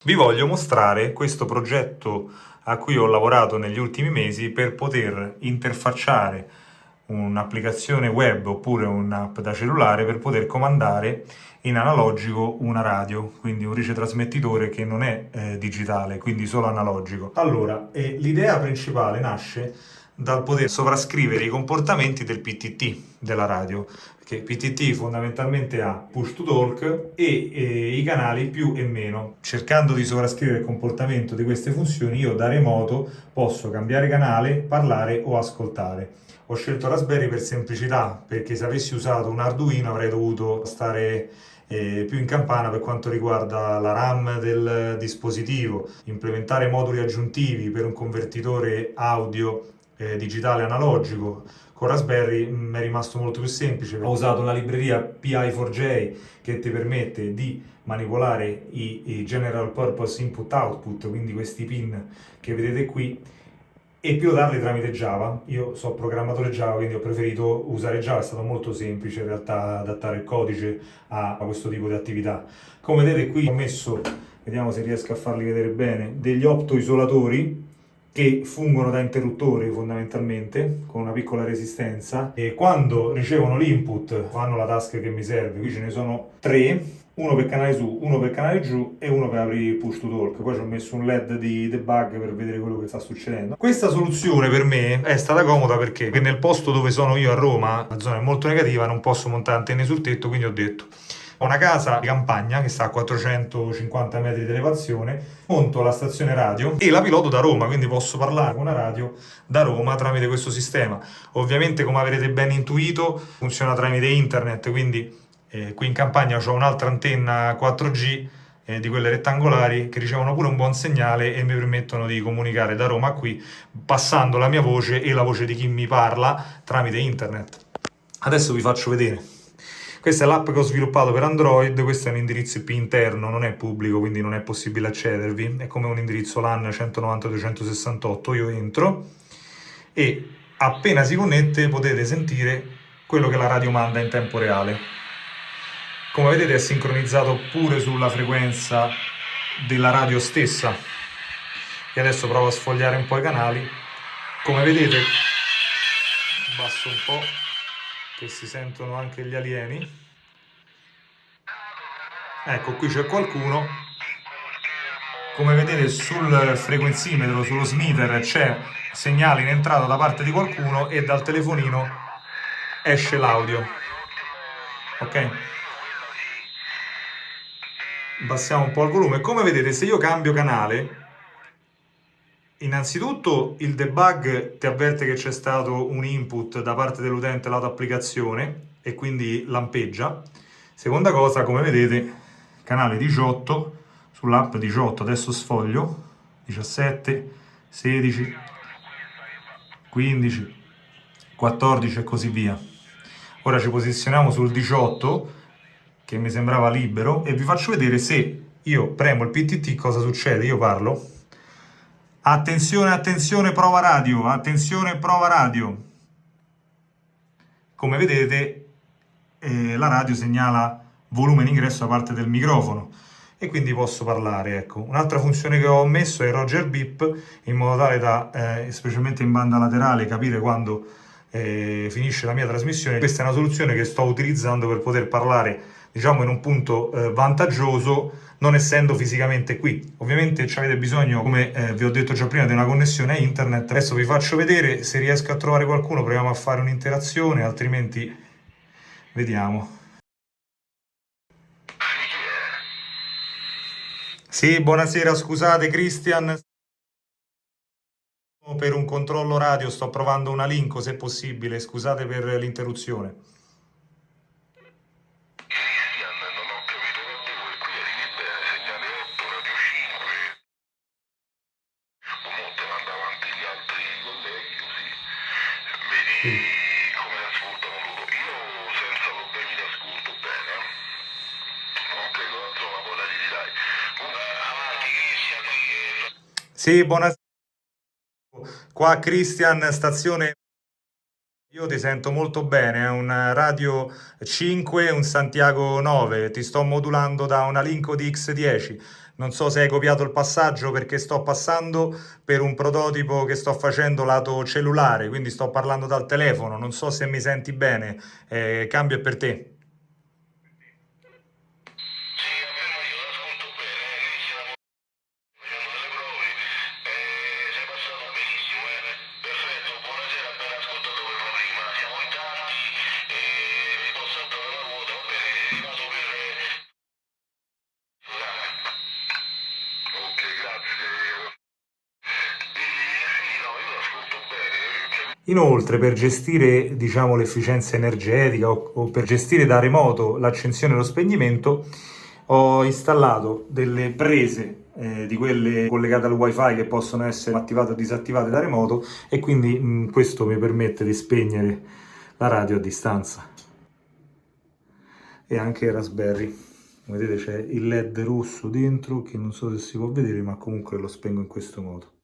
Vi voglio mostrare questo progetto a cui ho lavorato negli ultimi mesi per poter interfacciare un'applicazione web oppure un'app da cellulare per poter comandare in analogico una radio, quindi un ricetrasmettitore che non è digitale, quindi solo analogico. Allora, l'idea principale nasce dal poter sovrascrivere i comportamenti del PTT della radio, perché PTT fondamentalmente ha push to talk e i canali più e meno. Cercando di sovrascrivere il comportamento di queste funzioni, io da remoto posso cambiare canale, parlare o ascoltare. Ho scelto Raspberry per semplicità, perché se avessi usato un Arduino avrei dovuto stare più in campana per quanto riguarda la RAM del dispositivo, implementare moduli aggiuntivi per un convertitore audio digitale analogico. Con Raspberry mi è rimasto molto più semplice. Ho usato la libreria PI4J che ti permette di manipolare i General Purpose Input Output, quindi questi pin che vedete qui, e pilotarli tramite Java. Io sono programmatore Java, quindi ho preferito usare Java, è stato molto semplice in realtà adattare il codice a questo tipo di attività. Come vedete qui ho messo, vediamo se riesco a farli vedere bene, degli optoisolatori che fungono da interruttori fondamentalmente, con una piccola resistenza, e quando ricevono l'input fanno la task che mi serve. Qui ce ne sono tre, uno per canale su, uno per canale giù e uno per aprire il push to talk. Poi ci ho messo un LED di debug per vedere quello che sta succedendo. Questa soluzione per me è stata comoda perché nel posto dove sono io a Roma, la zona è molto negativa, non posso montare antenne sul tetto, quindi ho detto: ho una casa di campagna che sta a 450 metri di elevazione, monto la stazione radio e la piloto da Roma, quindi posso parlare con una radio da Roma tramite questo sistema. Ovviamente, come avrete ben intuito, funziona tramite internet, quindi qui in campagna ho un'altra antenna 4G di quelle rettangolari che ricevono pure un buon segnale e mi permettono di comunicare da Roma a qui, passando la mia voce e la voce di chi mi parla tramite internet. Adesso vi faccio vedere. Questa è l'app che ho sviluppato per Android, questo è un indirizzo IP interno, non è pubblico, quindi non è possibile accedervi, è come un indirizzo LAN 192.168, io entro e appena si connette potete sentire quello che la radio manda in tempo reale. Come vedete è sincronizzato pure sulla frequenza della radio stessa. E adesso provo a sfogliare un po' i canali. Come vedete, abbasso un po', che si sentono anche gli alieni. Ecco, qui c'è qualcuno. Come vedete sul frequenzimetro, sullo smeter, c'è segnale in entrata da parte di qualcuno e dal telefonino esce l'audio. Ok? Abbassiamo un po' il volume. Come vedete, se io cambio canale, innanzitutto il debug ti avverte che c'è stato un input da parte dell'utente lato applicazione e quindi lampeggia. Seconda cosa, come vedete, canale 18 sull'app 18, adesso sfoglio, 17, 16, 15, 14 e così via. Ora ci posizioniamo sul 18 che mi sembrava libero e vi faccio vedere se io premo il PTT cosa succede. Io parlo. Attenzione, attenzione, prova radio, attenzione, prova radio. Come vedete la radio segnala volume in ingresso da parte del microfono e quindi posso parlare. Ecco, un'altra funzione che ho messo è il Roger Beep, in modo tale da, specialmente in banda laterale, capire quando finisce la mia trasmissione. Questa è una soluzione che sto utilizzando per poter parlare, diciamo, in un punto vantaggioso, non essendo fisicamente qui. Ovviamente ci avete bisogno, come vi ho detto già prima, di una connessione a internet. Adesso vi faccio vedere, se riesco a trovare qualcuno proviamo a fare un'interazione, altrimenti vediamo. Sì, buonasera, scusate Christian, per un controllo radio sto provando una Linko se possibile, scusate per l'interruzione. Cristian, non ho capito che devo e qui arrivi bene, segnale 8, radio 5. Comunque manda avanti gli altri colleghi così. Vedi come ascoltano loro. Io senza problemi li ascolto bene. Non credo, insomma, poi la dirai. Avanti Cristian, Sì, buonasera. Qua Christian, stazione. Io ti sento molto bene, è un radio 5, un Santiago 9, ti sto modulando da una Linko DX10. Non so se hai copiato il passaggio perché sto passando per un prototipo che sto facendo lato cellulare, quindi sto parlando dal telefono, non so se mi senti bene, cambio è per te. Sì, appena io l'ascolto bene, che stiamo facendo delle prove, sei passato benissimo, perfetto, buonasera, ben ascoltato per la prima, siamo in tanti, mi posso saltare la ruota, va bene, vado per... Ok, grazie. Sì, no, io l'ascolto bene, Inoltre, per gestire, diciamo, l'efficienza energetica o per gestire da remoto l'accensione e lo spegnimento, ho installato delle prese di quelle collegate al wifi che possono essere attivate o disattivate da remoto e quindi questo mi permette di spegnere la radio a distanza. E anche il Raspberry. Come vedete c'è il LED rosso dentro che non so se si può vedere, ma comunque lo spengo in questo modo.